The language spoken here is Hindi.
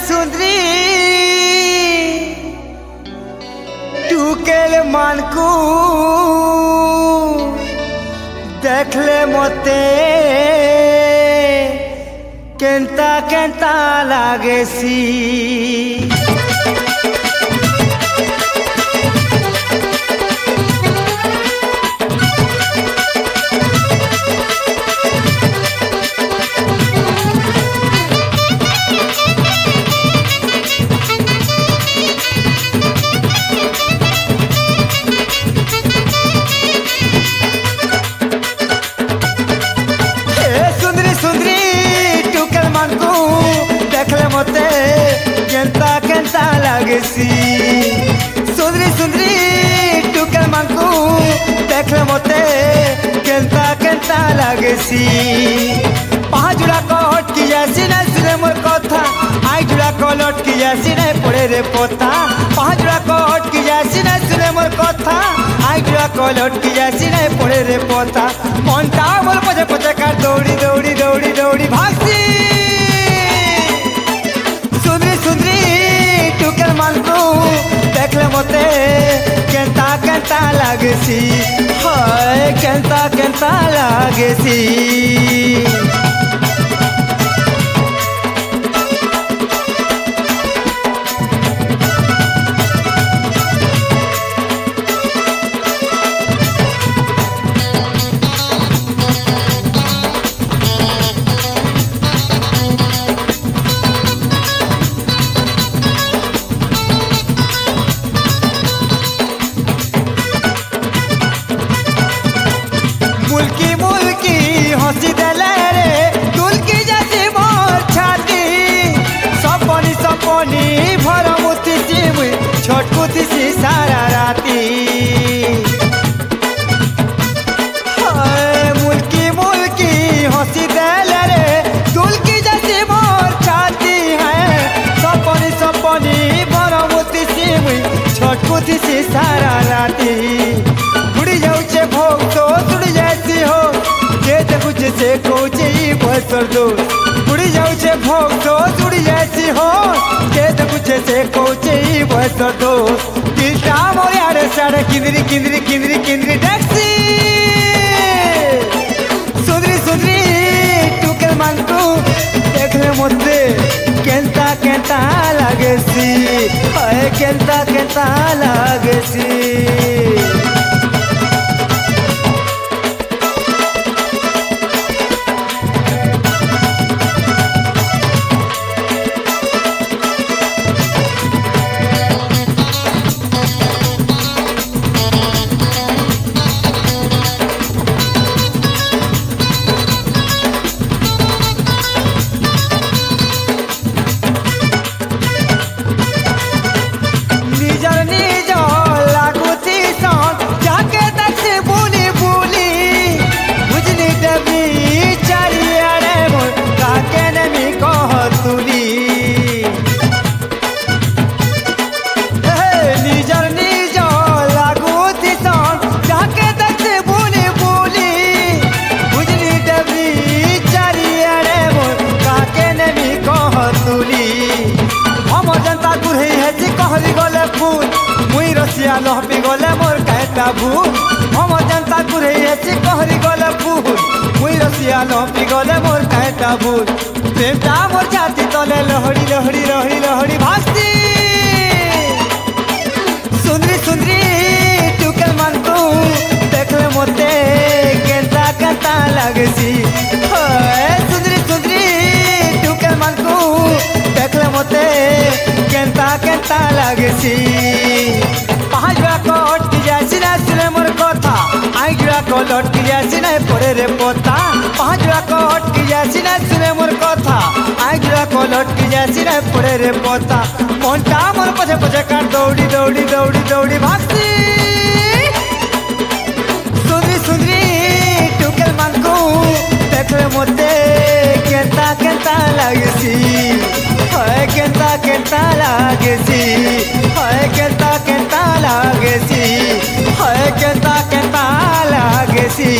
सुंदरी टुकेल मानकू देखले मते केंता केंता लागेसी। केंता केंता लागेसी सुंदरी सुंदरी टुकेल मानकू देखले मते केंता केंता लागेसी। पहाजुड़ा को हटकी जासी ना सुने मोर कथा आई जुड़ा को लटकी जासी ना पड़े रे पोता। पहाजुड़ा को हटकी जासी ना सुने मोर कथा आई जुड़ा को लटकी जासी ना पड़े रे पोता। मनटा मोर पछे पछे का दौड़ी दौड़ी दौड़ी दौड़ी भागसी। टुकेल मानकू देखले मते केंता केंता लागेसी हाय केंता केंता लागेसी। मुल्की मुल्की हंसी देले रे दुलकी जाती मोर छाती। सपनी सपनी भरमुती सी मुई छटकुती सी सारा राती। मुल्की मुल्की हंसी देले रे दुलकी जाती मोर छाती है। सपनी सपनी भरमुती सी मुई छटकुती सी सारा राती। उड़ी जाऊचे भोग तो उड़ी जैसी हो जे कुछ से कोचे बसर दो। उड़ी जाऊचे भोग तो उड़ी जैसी हो जे कुछ से कोचे बसर दो। दिलटा मोर यारे सारे किंदरी किंदरी किंदरी किंदरी टैक्सी। सुंदरी सुंदरी टुकेल मानकू देखले मते केंता केंता लागेसी हाय केंता केंता लागेसी। मुई रसिया लहपी गले मोर कहता भूल हम जनता कुरे कहरी गले फूल। मुई रसिया लहपी गले मोर कहता भूल। प्रेमटा मोर छाती तले लहड़ी लहड़ी लहड़ी लहड़ी भासती। सुंदरी सुंदरी टुकेल मानकू देखले मते केंता केंता लागेसी सुंदरी सुंदरी टुकेल मानकू देखले मते केंता केंता लागेसी। पहाजुड़ा को हटकी जासी ना सुने मोर कथा आई जुड़ा को लटकी जासी ना पड़े रे पोता। पहाजुड़ा को हटकी जासी ना सुने मोर कथा आई जुड़ा को लटकी जासी ना पड़े रे पोता। मनटा मोर पछे पछे का दौड़ी दौड़ी दौड़ी दौड़ी भागसी। सुंदरी सुंदरी टुकेल मानकू देखले मते केंता केंता लागेसी हाय केंता केंता लागेसी हाय केंता केंता लागेसी हाय केंता केंता लागेसी।